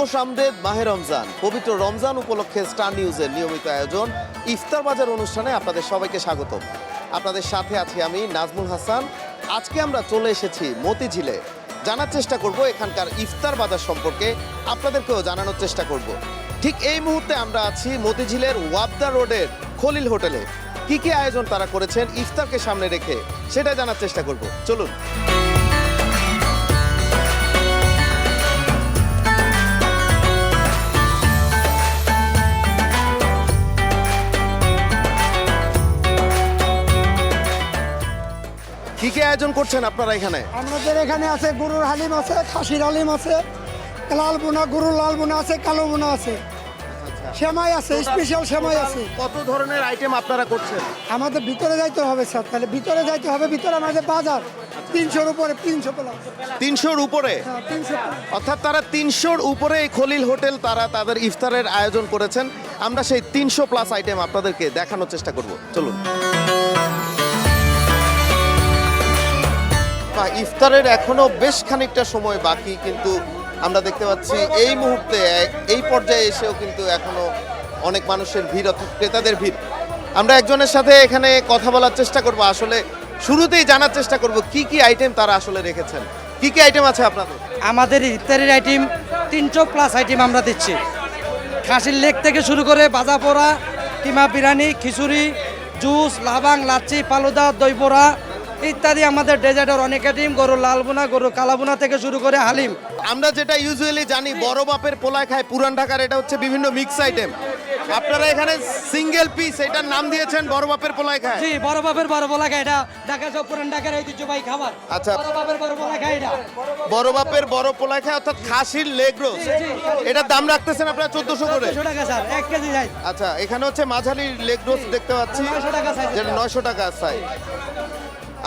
মহাসামদের মাহে রমজান, পবিত্র রমজান উপলক্ষে স্টার নিউজের নিয়মিত আয়োজন ইফতার বাজার অনুষ্ঠানে আপনাদের সবাইকে স্বাগত। আপনাদের সাথে আছি আমি নাজমুল হাসান। আজকে আমরা চলে এসেছি মতিঝিলে। জানার চেষ্টা করব এখানকার ইফতার বাজার সম্পর্কে, আপনাদেরকেও জানানোর চেষ্টা করব। ঠিক এই মুহূর্তে আমরা আছি মতিঝিলের ওয়াবদা রোডের খলিল হোটেলে। কি কি আয়োজন তারা করেছেন ইফতারকে সামনে রেখে সেটা জানার চেষ্টা করব, চলুন। কি কি আয়োজন করছেন আপনারা এখানে? আমাদের এখানে আছে গরুর হালিম আছে, খাসির হালিম আছে, লাল বোনা, গরুর লাল বোনা আছে, কালো বোনা আছে, সেমাই আছে, স্পেশাল সেমাই আছে। কত ধরনের আইটেম আপনারা করছেন? আমাদের ভিতরে যাইতে হবে স্যার, তাহলে ভিতরে যাইতে হবে। ভিতরে আমাদের বাজার 300-র উপরে, 300 প্লাস। 300-র উপরে? হ্যাঁ, 300 প্লাস। অর্থাৎ তারা 300-র উপরে এই খলিল হোটেল তারা তাদের ইফতারের আয়োজন করেছেন। আমরা সেই 300 প্লাস আইটেম আপনাদেরকে দেখানোর চেষ্টা করব, চলুন। ইফতারের এখনো বেশ খানিকটা সময় বাকি, কিন্তু আমরা দেখতে পাচ্ছি এই মুহূর্তে এই পর্যায়ে এসেও কিন্তু এখনো অনেক মানুষের ভিড়, অর্থাৎ ক্রেতাদের ভিড়। আমরা একজনের সাথে এখানে কথা বলার চেষ্টা করব, আসলে শুরুতেই জানার চেষ্টা করব কি কি আইটেম তারা আসলে রেখেছেন। কি কি আইটেম আছে আপনাদের? আমাদের ইফতারের আইটেম 300 প্লাস আইটেম আমরা দিচ্ছি। খাসির লেগ থেকে শুরু করে ভাজা পোড়া, কিমা বিরিয়ানি, খিচুড়ি, জুস, লাবাং, লাচ্ছি, ফালুদা, দই পোড়া ইত্যাদি আমাদের ডেজার্টের অনেক আইটেম। গরুর লাল বোনা, গরুর কালা বোনা থেকে শুরু করে হালিম। আমরা যেটা ইউজুয়ালি জানি বড় বাপের পোলায় খায় পুরান ঢাকার, এটা হচ্ছে বিভিন্ন মিক্স আইটেম। আপনারা এখানে সিঙ্গেল পিস এটার নাম দিয়েছেন বড় বাপের পোলায় খায়। জি, বড় বাপের বড় পোলা খায়, এটা ঢাকা সব পুরান ঢাকার ঐতিহ্যবাহী খাবার। আচ্ছা। বড় বাপের বড় পোলা খায় এটা। বড় বাপের বড় পোলায় খায়, অর্থাৎ খাসির লেগ রোস্ট। জি। এটার দাম রাখতেছেন আপনারা 1400 করে? 1400 টাকা স্যার, 1 কেজি যায়। আচ্ছা, এখানে হচ্ছে মাঝারি লেগ রোস্ট দেখতে পাচ্ছি, 900 টাকা size। যেটা 900 টাকা সাইজ।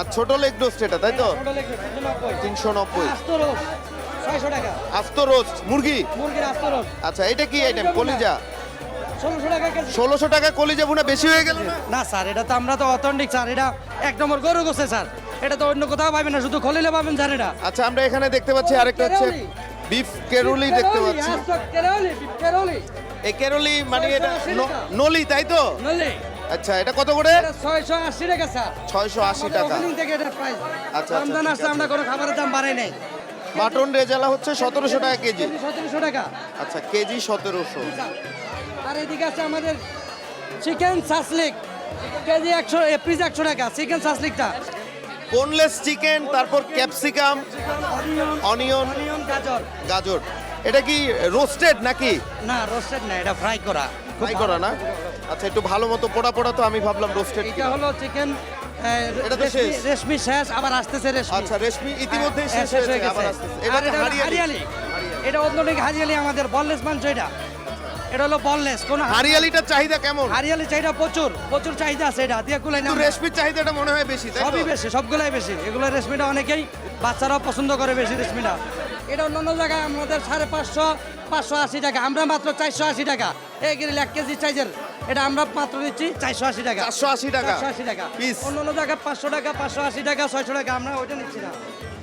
আর ছোট লেগ রোস্ট এটা, তাই তো? ছোট লেগ 390। 390। আস্ত রোস্ট 600 টাকা। আস্ত রোস্ট মুরগি? মুরগির আস্ত রোস্ট আচ্ছা, এটা কি আইটেম? কলিজা? 1600 টাকা কেজি। 1600 টাকা কলিজা ভুনা বেশি হয়ে গেল না? না স্যার, এটা তো আমরা তো অথেন্টিক স্যার, এটা 1 নম্বর গরু গোছে স্যার, এটা তো অন্য কোথাও পাবেন না, শুধু খলিলে পাবেন স্যার এটা। আচ্ছা, আমরা এখানে দেখতে পাচ্ছি আরেকটা হচ্ছে বিফ কেরুলি দেখতে পাচ্ছি। কেরলি, বিফ কেরলি। এই কেরলি মানে এটা নলি, তাই তো? নলে আচ্ছা, এটা কত করে? এটা 680 টাকা স্যার। 680 টাকা। ওপেনিং থেকে এটা প্রাইস। আচ্ছা, রমজান ঠিক আসছে, আছে। আমরা কোনো খাবারের দাম বাড়াই নাই। মাটন রেজালা হচ্ছে 1700 টাকা কেজি। 1700 টাকা। আচ্ছা, কেজি 1700। আর এদিকে আছে আমাদের চিকেন সাসলিক, কেজি 100, পিস 100 টাকা চিকেন সাসলিকটা। বোনলেস চিকেন, তারপর ক্যাপসিকাম, অনিয়ন, গাজর। গাজর। এটা কি রোস্টেড নাকি? না, রোস্টেড না, এটা ফ্রাই করা। ফ্রাই করা না? আচ্ছা, একটু ভালো মতো পোড়া পোড়া, তো আমি ভাবলাম রোস্টেড। এটা হলো চিকেন, এটা তো শেষ। রেশমি শেষ, আবার আসতেছে রেশমি। আচ্ছা, রেশমি ইতিমধ্যেই হ্যাঁ, শেষ হয়ে গেছে। আবার আসতেছে। আর এটা এটা হলো হারিয়ালি। হারিয়ালি। এটা অন্যদিকে হারিয়ালি, আমাদের বললেস মাংস এটা। এটা হলো বললেস। কোন হারিয়ালিটার চাহিদা কেমন? হারিয়ালি চাহিদা প্রচুর, প্রচুর চাহিদা আছে, এটা দিয়ে কুলাই না। কিন্তু রেশমির চাহিদাটা মনে হয় বেশি, তাই তো? সবই বেশি, সবগুলাই বেশি। এগুলো রেশমিটা অনেকেই বাচ্চারাও পছন্দ করে বেশি রেশমিটা। এটা অন্যান্য জায়গায় আমাদের 550, 580 টাকা, আমরা মাত্র 480 টাকা। এই গ্রিল 1 কেজি সাইজের, এটা আমরা মাত্র দিচ্ছি 480 টাকা। 480 টাকা 480 টাকা পিস। অন্যান্য জায়গায় 500 টাকা, 580 টাকা, 600 টাকা, আমরা ওইটা নিচ্ছি না।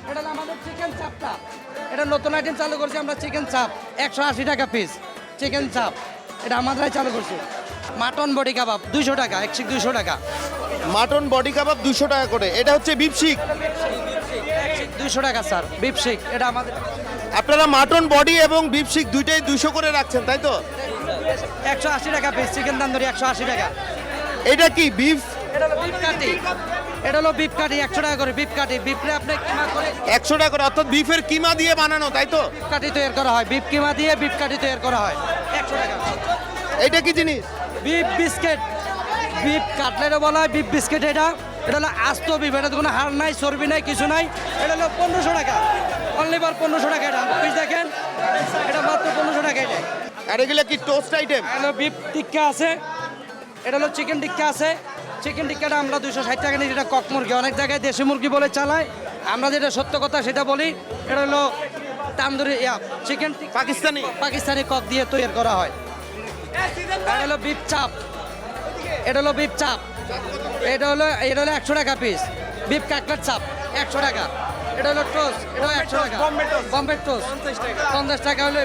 এটা হলো আমাদের চিকেন চাপটা, এটা নতুন আইটেম চালু করছি আমরা, চিকেন চাপ 180 টাকা পিস। চিকেন চাপ এটা আমাদেরই চালু করছি। মাটন বডি কাবাব 200 টাকা, 1 শিক 200 টাকা। মাটন বডি কাবাব 200 টাকা করে। এটা হচ্ছে বিফ শিক। 200 টাকা স্যার, বিফ শিক এটা আমাদের। আপনারা মাটন বডি এবং বিফ শিক দুইটাই 200 করে রাখছেন, তাই তো? 180 টাকা পিস চিকেন তান্দুরি, 180 টাকা। এটা কি বিফ? এটা হলো বিফ কাটি, এটা হলো বিফ কাটি 100 টাকা করে। বিফ কাটি, বিফরে আপনি কিমা করে 100 টাকা করে, অর্থাৎ বিফের কিমা দিয়ে বানানো, তাই তো? বিফ কাটি তৈরি করা হয়, বিফ কিমা দিয়ে বিফ কাটি তৈরি করা হয় 100 টাকা। এটা কি জিনিস? বিফ বিস্কিট, বিফ কাটলেটও বলা হয় বিফ বিস্কিট। এটা এটা হলো আস্ত বিফ, এটা কোনো হাড় নাই, চর্বি নাই, কিছু নাই। এটা হলো 1500 টাকা, অনলি বার 1500 টাকা। এটা পিস দেখেন, এটা মাত্র 1500 টাকা। এটা আর এগুলো কি টোস্ট আইটেম? হলো বিফ টিক্কা আছে, এটা হলো চিকেন টিক্কা আছে। চিকেন টিক্কাটা আমরা 260 টাকা নিই, যেটা কক মুরগি, অনেক জায়গায় দেশি মুরগি বলে চালায়, আমরা যেটা সত্য কথা সেটা বলি। এটা হলো তান্দুরি চিকেন পাকিস্তানি? পাকিস্তানি কক দিয়ে তৈরি করা হয়। এটা হলো বিফ চাপ, এটা হলো বিফ চাপ, এটা হলো 100 টাকা পিস। বিফ কাটলেট চাপ 100 টাকা। এটা হলো টোস্ট, এটা 100 টাকা। বম্বে টোস্ট 50 টাকা হলো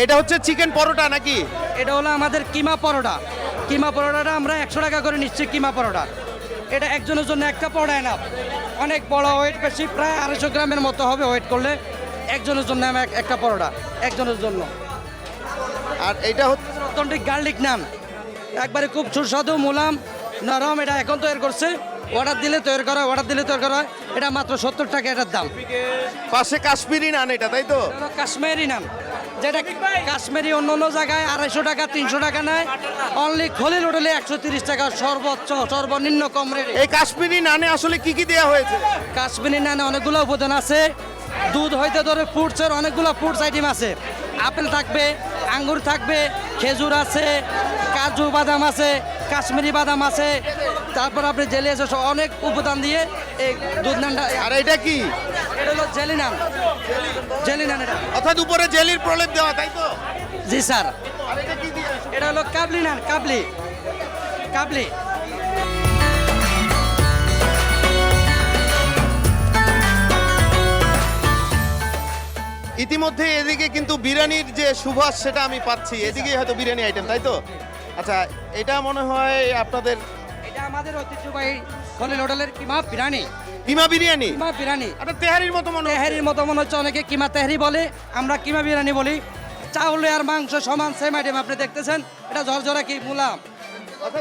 এটা হচ্ছে চিকেন পরোটা নাকি? এটা হলো আমাদের কিমা পরোটা। কিমা পরোটাটা আমরা 100 টাকা করে নিচ্ছি কিমা পরোটা। এটা একজনের জন্য একটা পরোটা এনাফ। অনেক বড় ওয়েট, বেশি প্রায় 250 গ্রামের মতো হবে ওয়েট করলে। একজনের জন্য একটা পরোটা, একজনের জন্য। আর এটা হচ্ছে অথেন্টিক গার্লিক নান, একবারে খুব সুস্বাদু, মুলাম, নরম। এটা এখন তৈরি করছে, অর্ডার দিলে তৈরি করা হয়। এটা মাত্র 70 টাকা এটার দাম। পাশে কাশ্মীরি নান, এটা তাই তো? এটা হলো কাশ্মীরি নান, যেটা কাশ্মীরি অন্য অন্য জায়গায় 250 টাকা 300 টাকা নেয়। অনলি খলিল হোটেলে 130 টাকা সর্বোচ্চ, সর্বনিম্ন কম রেট। এই কাশ্মীরি নানে আসলে কি কি দেওয়া হয়েছে? কাশ্মীরি নানে অনেকগুলো উপাদান আছে। দুধ হইতে ধরে ফ্রুটসের অনেকগুলো ফ্রুটস আইটেম আছে। আপেল থাকবে, আঙ্গুর থাকবে, খেজুর আছে, কাজু বাদাম আছে, কাশ্মীরি বাদাম আছে, তারপর আপনি জেলি আছে, সব অনেক উপাদান দিয়ে এই দুধ নানটা। আর এটা কি? এটা হলো জেলি নান। জেলি নান এটা, অর্থাৎ উপরে জেলির প্রলেপ দেওয়া, তাই তো? জি স্যার। আর এটা কি দিয়ে? এটা হলো কাবলি নান, কাবলি। ইতিমধ্যে এদিকে কিন্তু বিরিয়ানির যে সুবাস সেটা আমি পাচ্ছি, এদিকে হয়তো বিরিয়ানি আইটেম, তাই তো? আচ্ছা, এটা মনে হয় আপনাদের এটা আমাদের ঐতিহ্যবাহী খলিল হোটেলের কিমা বিরিয়ানি। কিমা বিরিয়ানি? কিমা বিরিয়ানি এটা তেহারির মতো মনে হয়। তেহারির মতো মনে হচ্ছে, অনেকে কিমা তেহারি বলে, আমরা কিমা বিরিয়ানি বলি। চাউল আর মাংস সমান, সেম আইটেম। আপনি দেখতেছেন এটা ঝরঝরা কি মুলাম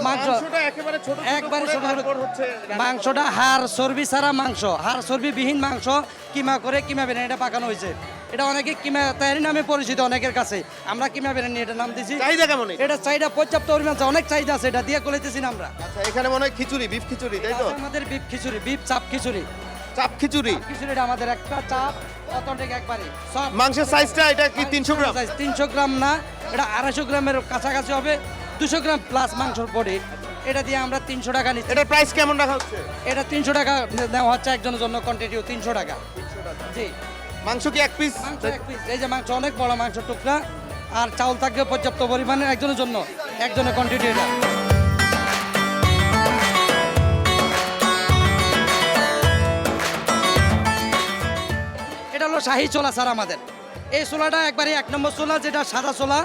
মাংস, মাংসটা একেবারে ছোট একবারে ছোট তারপর হচ্ছে মাংসটা হাড় চর্বি ছাড়া মাংস, হাড় চর্বি বিহীন মাংস কিমা করে কিমা বিরিয়ানিটা পাকানো হয়েছে। এটা অনেকে কিমা তেহারি নামে পরিচিত অনেকের কাছে, আমরা কিমা বিরিয়ানি এটা নাম দিয়েছি। চাহিদা কেমন? এটা চাহিদা পর্যাপ্ত পরিমাণ আছে, অনেক চাহিদা আছে, এটা দিয়ে করেতেছি না আমরা। আচ্ছা, এখানে মনে হয় খিচুড়ি, বিফ খিচুড়ি, তাই তো? আমাদের বিফ খিচুড়ি, বিফ চাপ খিচুড়ি। চাপ খিচুড়ি। খিচুড়িটা আমাদের একটা চাপ অথেন্টিক একবারে সব। মাংসের সাইজটা এটা কি 300 গ্রাম? 300 গ্রাম না, এটা 250 গ্রামের কাছাকাছি হবে, 200 গ্রাম প্লাস মাংসর পরে। এটা দিয়ে আমরা 300 টাকা নিচ্ছি। এটার প্রাইস কেমন রাখা হচ্ছে? এটা 300 টাকা দেওয়া হচ্ছে একজনের জন্য, কোয়ান্টিটিও 300 টাকা। জি, মাংস কি এক পিস? মাংস এক পিস। এই যে মাংস অনেক বড় মাংস টুকরা, আর চাউল থাকবে পর্যাপ্ত পরিমাণে একজনের জন্য, একজনের কোয়ান্টিটি এটা। এটা হলো শাহী ছোলা স্যার আমাদের। এই ছোলাটা একবারে 1 নম্বর ছোলা, যেটা সাদা ছোলা,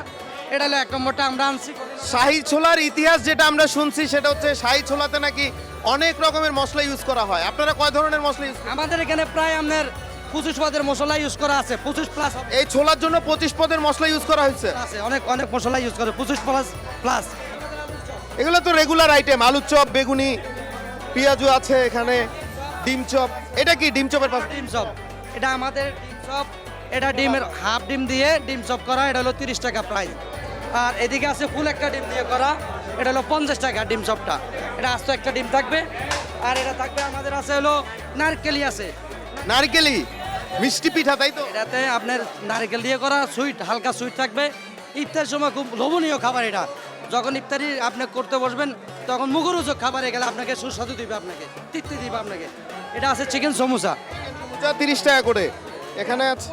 এটা হলো 1 নম্বরটা আমরা আনছি। শাহী ছোলার ইতিহাস যেটা আমরা শুনছি সেটা হচ্ছে শাহী ছোলাতে নাকি অনেক রকমের মশলা ইউজ করা হয়। আপনারা কয় ধরনের মশলা ইউজ করেন? আমাদের এখানে প্রায় আপনার 25 পদের মশলা ইউজ করা আছে, 25 প্লাস এই ছোলার জন্য 25 পদের মশলা ইউজ করা হয়েছে। আছে, অনেক অনেক মশলা ইউজ করে, 25 প্লাস প্লাস। এগুলো তো রেগুলার আইটেম, আলুর চপ, বেগুনি, পেঁয়াজু আছে এখানে, ডিম চপ। এটা কি ডিম চপের পাশে? ডিম চপ, এটা আমাদের ডিম চপ। এটা ডিমের হাফ ডিম দিয়ে ডিম চপ করা, এটা হলো 30 টাকা প্রাইস। আর এদিকে আছে ফুল একটা ডিম দিয়ে করা, এটা হলো 50 টাকা ডিম চপটা। এটা আস্ত একটা ডিম থাকবে। আর এটা থাকবে আমাদের আছে হলো নারকেলি আছে, নারকেলি মিষ্টি পিঠা, তাই তো? এটাতে আপনার নারকেল দিয়ে করা সুইট, হালকা সুইট থাকবে। ইফতারের সময় খুব লোভনীয় খাবার এটা। যখন ইফতারি আপনি করতে বসবেন তখন মুখরোচক খাবারে গেলে আপনাকে সুস্বাদু দিবে, আপনাকে তৃপ্তি দিবে আপনাকে। এটা আছে চিকেন সমোসা, 30 টাকা করে। এখানে আছে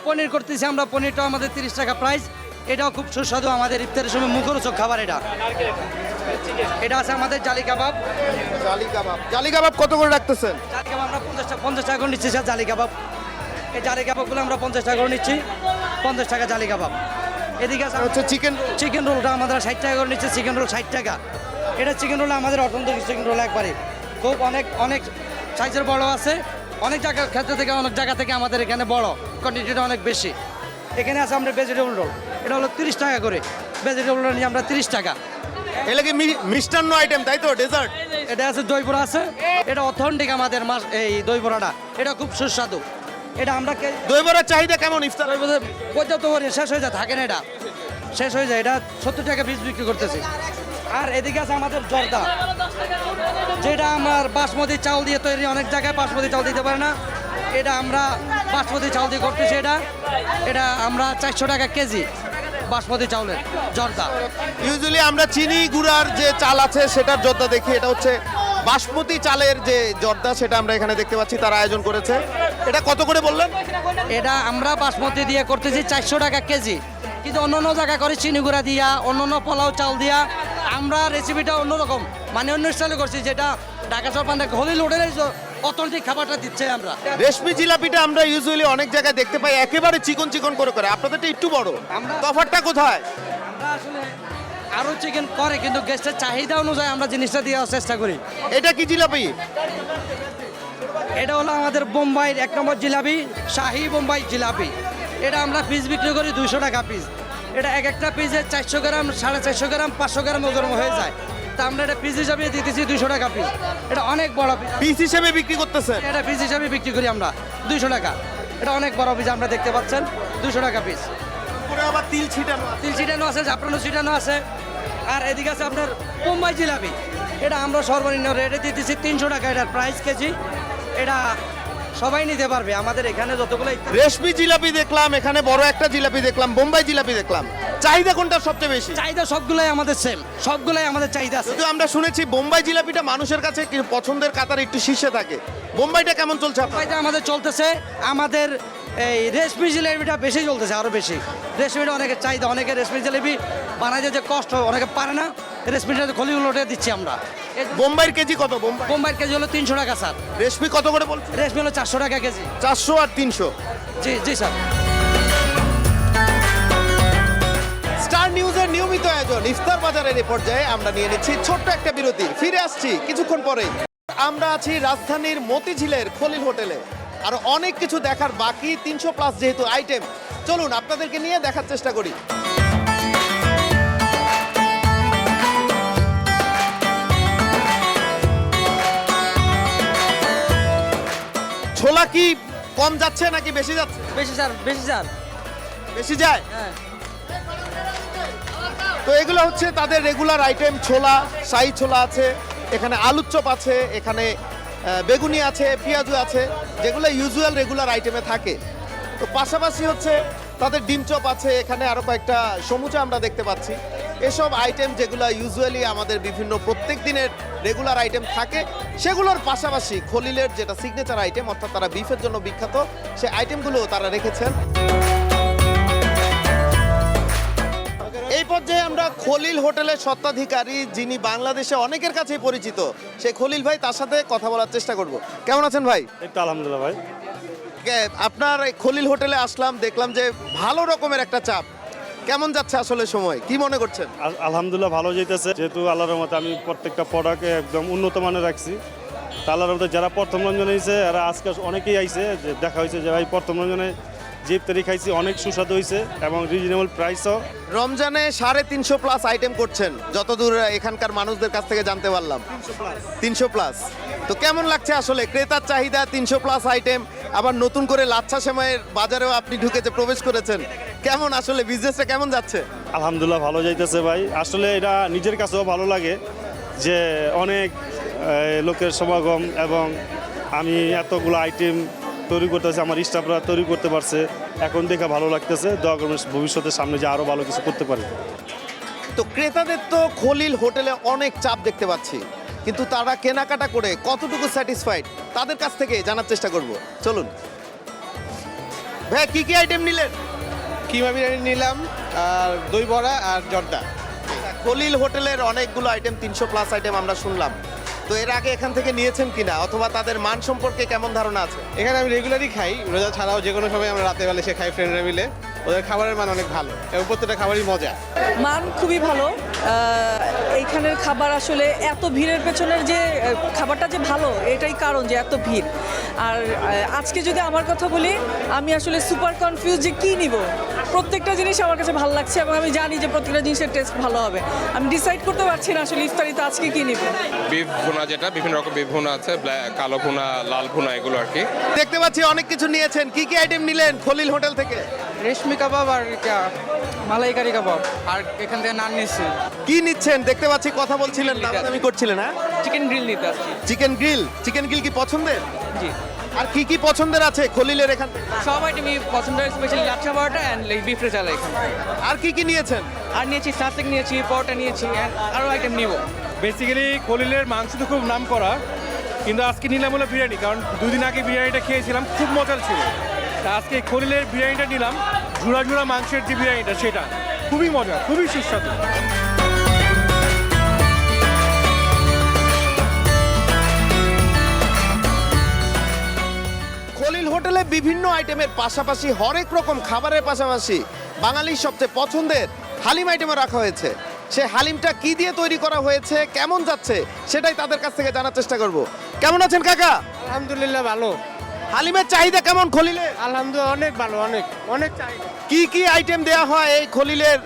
পনির করতেছি আমরা, পনিরটাও আমাদের 30 টাকা প্রাইস। এটাও খুব সুস্বাদু, আমাদের ইফতারের সময় মুখরোচক খাবার এটা। এটা আছে আমাদের জালি কাবাব। জালি কাবাব। জালি কাবাব কত করে রাখতেছেন? জালি কাবাব আমরা 50 টাকা করে নিচ্ছি স্যার। জালি কাবাব, এই জালি কাবাবগুলো আমরা 50 টাকা করে নিচ্ছি, 50 টাকা জালি কাবাব। এদিকে আছে হচ্ছে চিকেন চিকেন রোলটা আমরা 60 টাকা করে নিচ্ছি, চিকেন রোল 60 টাকা। এটা চিকেন রোল আমাদের অথেন্টিক চিকেন রোল একবারে খুব অনেক অনেক সাইজের বড় আছে, অনেক জায়গা ক্ষেত্র থেকে, অনেক জায়গা থেকে আমাদের এখানে বড়, কোয়ান্টিটিটা অনেক বেশি। এখানে আছে আমরা ভেজিটেবল রোল, এটা হলো 30 টাকা করে। ভেজিটেবল রোল নিয়ে আমরা 30 টাকা। এগুলো কি মিষ্টান্ন আইটেম, তাই তো? ডেজার্ট। এটা আছে দই বড়া আছে, এটা অথেন্টিক আমাদের এই দই বড়াটা, এটা খুব সুস্বাদু। এটা আমরা দই বড়ার চাহিদা কেমন ইফতার? পর্যাপ্ত পরিমাণে শেষ হয়ে যায়, থাকে না, এটা শেষ হয়ে যায়। এটা 70 টাকা পিস বিক্রি করতেছি। আর এদিকে আছে আমাদের জর্দা, যেটা আমার বাসমতি চাউল দিয়ে তৈরি, অনেক জায়গায় বাসমতি চাউল দিতে পারে না, এটা আমরা বাসমতি চাউল দিয়ে করতেছি। এটা আমরা 400 টাকা কেজি বাসমতি চাউলের জর্দা। ইউজুয়ালি আমরা চিনি গুড়ার যে চাল আছে সেটার জর্দা দেখি, এটা হচ্ছে বাসমতি চালের যে জর্দা, সেটা আমরা এখানে দেখতে পাচ্ছি তারা আয়োজন করেছে। এটা কত করে বললেন? এটা আমরা বাসমতি দিয়ে করতেছি 400 টাকা কেজি, কিন্তু অন্য অন্য জায়গায় করে চিনি গুঁড়া দিয়া, অন্য অন্য পোলাও চাল দিয়া। আমরা রেসিপিটা অন্যরকম, মানে অন্য স্টাইলে করছি, যেটা ঢাকা শহর পান্ডা খলিল হোটেলের অথেন্টিক খাবারটা দিচ্ছে আমরা। রেশমি জিলাপিটা আমরা ইউজুয়ালি অনেক জায়গায় দেখতে পাই একেবারে চিকন চিকন করে আপনাদেরটা একটু বড়, তফাৎটা কোথায়? আমরা আসলে আরো চিকেন করে, কিন্তু গেস্টের চাহিদা অনুযায়ী আমরা জিনিসটা দেওয়ার চেষ্টা করি। এটা কি জিলাপি? এটা হলো আমাদের বোম্বাইয়ের 1 নম্বর জিলাপি, শাহী বোম্বাই জিলাপি। এটা আমরা পিস বিক্রি করি 200 টাকা পিস। এটা এক একটা পিসে 400 গ্রাম, 450 গ্রাম, 500 গ্রাম ওজন হয়ে যায়। তা আমরা এটা পিস হিসাবে দিতেছি 200 টাকা পিস। এটা অনেক বড় পিস। পিস হিসেবে বিক্রি করতেছেন? এটা পিস হিসাবে বিক্রি করি আমরা 200 টাকা। এটা অনেক বড় পিস, আমরা দেখতে পাচ্ছেন 200 টাকা পিস। পুরো আবার তিল ছিটানো আছে। তিল ছিটানো আছে, জাফরানো ছিটানো আছে। আর এদিকে আছে আপনার বোম্বাই জিলাপি। এটা আমরা সর্বনিম্ন রেটে দিতেছি 300 টাকা এটার প্রাইস কেজি। এটা সবাই নিতে পারবে আমাদের এখানে যতগুলো। রেশমি জিলাপি দেখলাম, এখানে বড় একটা জিলাপি দেখলাম, বোম্বাই জিলাপি দেখলাম, চাহিদা কোনটা সবচেয়ে বেশি? চাহিদা সবগুলাই আমাদের সেম, সবগুলাই আমাদের চাহিদা আছে। যদিও আমরা শুনেছি বোম্বাই জিলাপিটা মানুষের কাছে কি পছন্দের কাতার একটু শীর্ষে থাকে, বোম্বাইটা কেমন চলছে আপনার? বোম্বাইটা আমাদের চলতেছে, আমাদের এই রেশমি জিলাপিটা বেশি চলতেছে, আরো বেশি। রেশমিটা অনেকের চাহিদা, অনেকে রেশমি জিলাপি বানাইতে যে কষ্ট, অনেকে পারে না। রেশমিটা খলিগুলো দিচ্ছি আমরা। বোম্বাইয়ের কেজি কত? বোম্বাইয়ের কেজি হলো 300 টাকা স্যার। রেশমি কত করে বলছে? রেশমি হলো 400 টাকা কেজি। 400 আর 300। জি জি স্যার। স্টার নিউজের নিয়মিত আয়োজন ইফতার বাজারের এই পর্যায়ে আমরা নিয়ে নিচ্ছি ছোট্ট একটা বিরতি, ফিরে আসছি কিছুক্ষণ পরে। আমরা আছি রাজধানীর মতিঝিলের খলিল হোটেলে, আর অনেক কিছু দেখার বাকি, 300 প্লাস যেহেতু আইটেম, চলুন আপনাদেরকে নিয়ে দেখার চেষ্টা করি। ছোলা কি কম যাচ্ছে নাকি বেশি যাচ্ছে? বেশি স্যার, বেশি স্যার। বেশি যায়? হ্যাঁ। তো এগুলো হচ্ছে তাদের রেগুলার আইটেম। ছোলা, শাহী ছোলা আছে, এখানে আলুর চপ আছে, এখানে বেগুনি আছে, পেঁয়াজু আছে, যেগুলো ইউজুয়াল রেগুলার আইটেমে থাকে। তো পাশাপাশি হচ্ছে তাদের ডিম চপ আছে, এখানে আরও কয়েকটা সমুচা আমরা দেখতে পাচ্ছি। এসব আইটেম যেগুলো ইউজুয়ালি আমাদের বিভিন্ন প্রত্যেক দিনের রেগুলার আইটেম থাকে, সেগুলোর পাশাপাশি খলিলের যেটা সিগনেচার আইটেম, অর্থাৎ তারা বিফের জন্য বিখ্যাত, সেই আইটেমগুলো তারা রেখেছেন। এই পর্যায়ে আমরা খলিল হোটেলের স্বত্বাধিকারী, যিনি বাংলাদেশে অনেকের কাছেই পরিচিত, সেই খলিল ভাই, তার সাথে কথা বলার চেষ্টা করব। কেমন আছেন ভাই? এই তো আলহামদুলিল্লাহ ভাই। আপনার এই খলিল হোটেলে আসলাম, দেখলাম যে ভালো রকমের একটা চাপ। কেমন যাচ্ছে আসলে সময়, কি মনে করছেন? আলহামদুলিল্লাহ ভালো যেতেছে, যেহেতু আল্লাহর রহমতে আমি প্রত্যেকটা প্রোডাক্টে একদম উন্নত মানের রাখছি। তা আল্লাহর রহমতে যারা প্রথম রঞ্জনে হয়েছে এরা আজকে অনেকেই আইছে, যে দেখা হয়েছে যে ভাই প্রথম রঞ্জনে যে ইফতারি খাইছি অনেক সুস্বাদু হয়েছে এবং রিজনেবল প্রাইসও। রমজানে 350 প্লাস আইটেম করছেন, যতদূর এখানকার মানুষদের কাছ থেকে জানতে পারলাম। 300 প্লাস। তো কেমন লাগছে আসলে ক্রেতার চাহিদা, 300 প্লাস আইটেম, আবার নতুন করে লাচ্ছা সেমাইয়ের বাজারেও আপনি ঢুকেছে, প্রবেশ করেছেন, কেমন আসলে বিজনেসটা কেমন যাচ্ছে? আলহামদুলিল্লাহ ভালো যাইতেছে ভাই। আসলে এটা নিজের কাছেও ভালো লাগে যে অনেক লোকের সমাগম, এবং আমি এতগুলো আইটেম তৈরি করতেছি, আমার স্টাফরা তৈরি করতে পারছে, এখন দেখে ভালো লাগতেছে। দোয়া করবেন ভবিষ্যতের সামনে যে আরও ভালো কিছু করতে পারি। তো ক্রেতাদের তো খলিল হোটেলে অনেক চাপ দেখতে পাচ্ছি, কিন্তু তারা কেনাকাটা করে কতটুকু স্যাটিসফাইড, তাদের কাছ থেকে জানার চেষ্টা করব। চলুন ভাই, কি কি আইটেম নিলেন? কিমা বিরিয়ানি নিলাম, আর দই বড়া আর জর্দা। খলিল হোটেলের অনেকগুলো আইটেম, 300 প্লাস আইটেম আমরা শুনলাম। তো এর আগে এখান থেকে নিয়েছেন কিনা, অথবা তাদের মান সম্পর্কে কেমন ধারণা আছে? এখানে আমি রেগুলারই খাই, রোজা ছাড়াও যে কোনো সময় আমরা রাতে বেলা সে খাই, ফ্রেন্ডরা মিলে। ওদের খাবারের মান অনেক ভালো এবং প্রত্যেকটা খাবারই মজা। মান খুবই ভালো। এইখানের খাবার আসলে এত ভিড়ের পেছনের যে খাবারটা যে ভালো, এটাই কারণ যে এত ভিড়। আর আজকে যদি আমার কথা বলি, আমি আসলে সুপার কনফিউজ যে কী নিব। প্রত্যেকটা জিনিস আমার কাছে ভালো লাগছে এবং আমি জানি যে প্রত্যেকটা জিনিসের টেস্ট ভালো হবে। আমি ডিসাইড করতে পারছি না আসলে ইফতারিতে আজকে কী নিব। বিফ ভুনা, যেটা বিভিন্ন রকম বিফ ভুনা আছে, কালো ভুনা, লাল ভুনা, এগুলো আর কি। দেখতে পাচ্ছি অনেক কিছু নিয়েছেন, কি কি আইটেম নিলেন খলিল হোটেল থেকে? রেশমি কাবাব আর মালাইকারি কাবাব, আর এখান থেকে নান নিচ্ছি। কি নিচ্ছেন? দেখতে পাচ্ছি কথা বলছিলেন, দামাদামি করছিলেন। হ্যাঁ, চিকেন গ্রিল নিতে আসছি। Chicken grill. চিকেন গ্রিল কি পছন্দের? জি। আর কি কি পছন্দের আছে খলিলের এখান থেকে? সব আইটেমই পছন্দের, specially lachha paratha and beef rezala এখানে। আর কি কি নিয়েছেন? আর নিয়েছি সাসেক, নিয়েছি পরোটা, নিয়েছি আরও আইটেম নিব। বেসিক্যালি খলিলের মাংস তো খুব নাম করা, কিন্তু আজকে নিলাম হলো বিরিয়ানি, কারণ 2 দিন আগে বিরিয়ানিটা খেয়েছিলাম, খুব মজার ছিল। তা আজকে খলিলের বিরিয়ানিটা নিলাম, ঝুড়া ঝুড়া মাংসের যে বিরিয়ানিটা, সেটা খুবই মজা, খুবই সুস্বাদু। বিভিন্ন আইটেমের পাশাপাশি হরেক রকম খাবারের পাশাপাশি বাঙালির সবচেয়ে পছন্দের হালিম আইটেমও রাখা হয়েছে। সে হালিমটা কি দিয়ে তৈরি করা হয়েছে, কেমন যাচ্ছে, সেটাই তাদের কাছ থেকে জানার চেষ্টা করব। কেমন আছেন কাকা? আলহামদুলিল্লাহ ভালো। হালিমের চাহিদা কেমন খলিলে? আলহামদুলিল্লাহ অনেক ভালো, অনেক চাহিদা। কি কি আইটেম দেয়া হয় এই খলিলের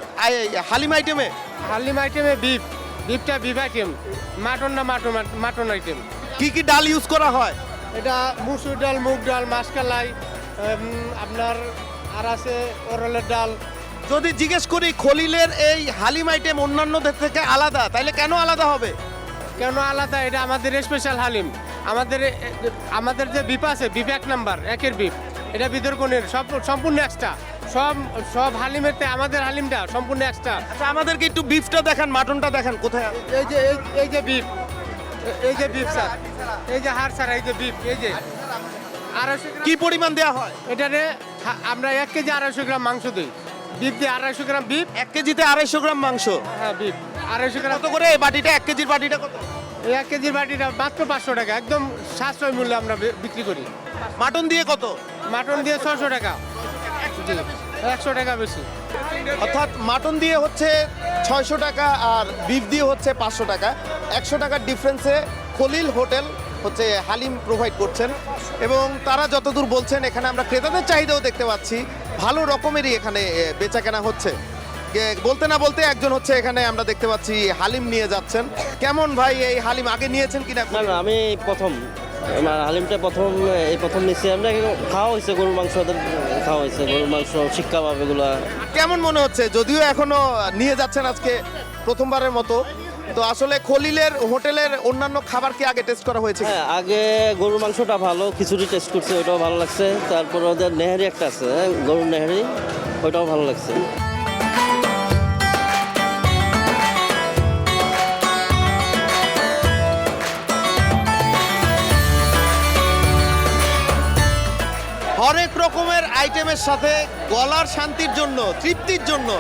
হালিম আইটেমে? হালিম আইটেমে বিফটা বিফ আইটেম, মাটন না মাটন আইটেম। কি কি ডাল ইউজ করা হয়? এটা মুসুর ডাল, মুগ ডাল, মাসকালাই, আপনার আর আছে অরলের ডাল। যদি জিজ্ঞেস করি খলিলের এই হালিম আইটেম অন্যান্যদের থেকে আলাদা, তাইলে কেন আলাদা হবে? কেন আলাদা? এটা আমাদের স্পেশাল হালিম। আমাদের যে বিপ আছে, বিপ 1 নাম্বার, একের বিপ, এটা বিতর্কনের সম্পূর্ণ এক্সট্রা। সব হালিমের থেকে আমাদের হালিমটা সম্পূর্ণ এক্সট্রা। আচ্ছা, আমাদেরকে একটু বিফটা দেখান, মাটনটা দেখান কোথায়? এই যে বিপ, স্যার, এই যে হাড় স্যার, এই যে বিপ, এই যে 250 গ্রাম। কি পরিমাণ দেয়া হয়? এটারে আমরা 1 কেজি 250 গ্রাম মাংস দিই। বিপ দিয়ে 250 গ্রাম বিপ। 1 কেজিতে 250 গ্রাম মাংস। হ্যাঁ, বিপ 250 গ্রাম। কত করে এই বাটিটা? 1 কেজির বাটিটা কত? এই 1 কেজির বাটিটা মাত্র 500 টাকা, একদম সাশ্রয় মূল্যে আমরা বিক্রি করি। মাটন দিয়ে কত? মাটন দিয়ে 600 টাকা, 100 টাকা বেশি। অর্থাৎ মাটন দিয়ে হচ্ছে 600 টাকা আর বিফ দিয়ে হচ্ছে 500 টাকা। 100 টাকার ডিফারেন্সে খলিল হোটেল হচ্ছে হালিম প্রোভাইড করছেন এবং তারা যতদূর বলছেন এখানে আমরা ক্রেতাদের চাহিদাও দেখতে পাচ্ছি, ভালো রকমেরই এখানে বেচা কেনা হচ্ছে। বলতে না বলতে একজন হচ্ছে এখানে আমরা দেখতে পাচ্ছি হালিম নিয়ে যাচ্ছেন। কেমন ভাই এই হালিম আগে নিয়েছেন কিনা? না না, আমি প্রথম আমার হালিমটা প্রথম নিচ্ছি। আমরা খাওয়া হয়েছে গরুর মাংস, খাওয়া হয়েছে গরুর মাংস, শিক্ষা পাবে এগুলা। কেমন মনে হচ্ছে? যদিও এখনো নিয়ে যাচ্ছেন আজকে প্রথমবারের মতো, তো আসলে খলিলের হোটেলের অন্যান্য খাবার কি আগে টেস্ট করা হয়েছে? হ্যাঁ, আগে গরুর মাংসটা ভালো, খিচুড়ি টেস্ট করছে, ওইটাও ভালো লাগছে। তারপর ওদের নেহারি একটা আছে, গরুর নেহারি, ওইটাও ভালো লাগছে। হরেক রকমের আইটেমের সাথে গলার শান্তির জন্য, তৃপ্তির জন্য,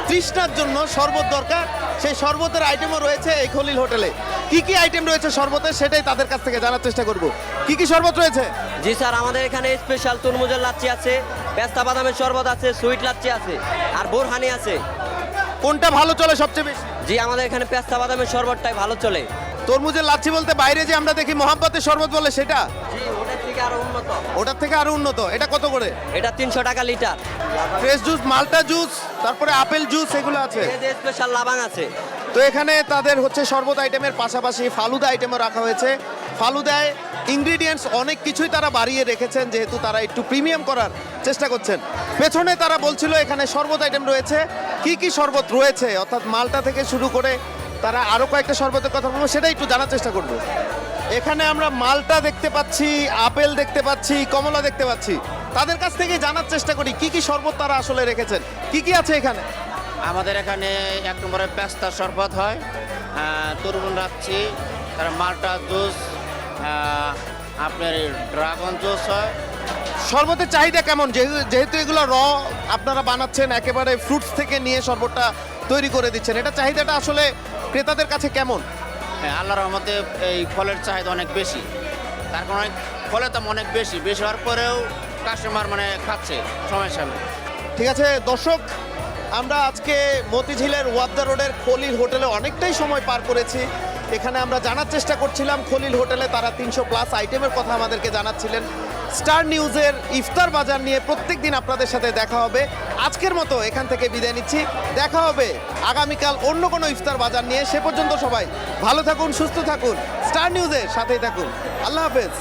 তৃষ্ণার জন্য শরবত দরকার। সেই শরবতের আইটেমও রয়েছে এই খলিল হোটেলে। কি কি আইটেম রয়েছে শরবতের, সেটাই তাদের কাছ থেকে জানার চেষ্টা করব। কি কি শরবত রয়েছে? জি স্যার, আমাদের এখানে স্পেশাল তরমুজের লাচ্ছি আছে, পেস্তা বাদামের শরবত আছে, সুইট লাচ্ছি আছে, আর বোরহানি আছে। কোনটা ভালো চলে সবচেয়ে বেশি? জি, আমাদের এখানে পেস্তা বাদামের শরবতটাই ভালো চলে। তরমুজের লাচ্ছি বলতে বাইরে যে আমরা দেখি মোহাব্বতের শরবত বলে সেটা? জি, ওটার থেকে আরো উন্নত। ওটার থেকে আরো উন্নত। এটা কত করে? এটা 300 টাকা লিটার। ফ্রেশ জুস, মাল্টা জুস, তারপরে আপেল জুস, এগুলো আছে। স্পেশাল লাবাং আছে। তো এখানে তাদের হচ্ছে শরবত আইটেমের পাশাপাশি ফালুদা আইটেমও রাখা হয়েছে। ফালুদায় ইনগ্রিডিয়েন্টস অনেক কিছুই তারা বাড়িয়ে রেখেছেন, যেহেতু তারা একটু প্রিমিয়াম করার চেষ্টা করছেন। পেছনে তারা বলছিল এখানে শরবত আইটেম রয়েছে। কি কি শরবত রয়েছে, অর্থাৎ মালটা থেকে শুরু করে তারা আরও কয়েকটা শরবতের কথা বলবো, সেটা একটু জানার চেষ্টা করব। এখানে আমরা মালটা দেখতে পাচ্ছি, আপেল দেখতে পাচ্ছি, কমলা দেখতে পাচ্ছি। তাদের কাছ থেকে জানার চেষ্টা করি কি কি শরবত তারা আসলে রেখেছেন, কি কি আছে এখানে। আমাদের এখানে 1 নম্বরে পেস্তার শরবত হয়, তরমুজ রাখছি, তার মাল্টা জুস, আপনার ড্রাগন জুস হয়। শরবতের চাহিদা কেমন? যেহেতু এগুলো আপনারা বানাচ্ছেন, একেবারে ফ্রুটস থেকে নিয়ে শরবতটা তৈরি করে দিচ্ছেন, এটা চাহিদাটা আসলে ক্রেতাদের কাছে কেমন? হ্যাঁ, আল্লাহর রহমতে এই ফলের চাহিদা অনেক বেশি, তার কারণে ফলের দাম অনেক বেশি হওয়ার পরেও কাস্টমার খাচ্ছে সমস্যা নেই। ঠিক আছে দর্শক, আমরা আজকে মতিঝিলের ওয়াদ্দা রোডের খলিল হোটেলে অনেকটাই সময় পার করেছি। এখানে আমরা জানার চেষ্টা করছিলাম খলিল হোটেলে তারা 300+ আইটেমের কথা আমাদেরকে জানাচ্ছিলেন। স্টার নিউজের ইফতার বাজার নিয়ে প্রত্যেক দিন আপনাদের সাথে দেখা হবে। আজকের মতো এখান থেকে বিদায় নিচ্ছি, দেখা হবে আগামীকাল অন্য কোনো ইফতার বাজার নিয়ে। সে পর্যন্ত সবাই ভালো থাকুন, সুস্থ থাকুন, স্টার নিউজের সাথেই থাকুন। আল্লাহ হাফেজ।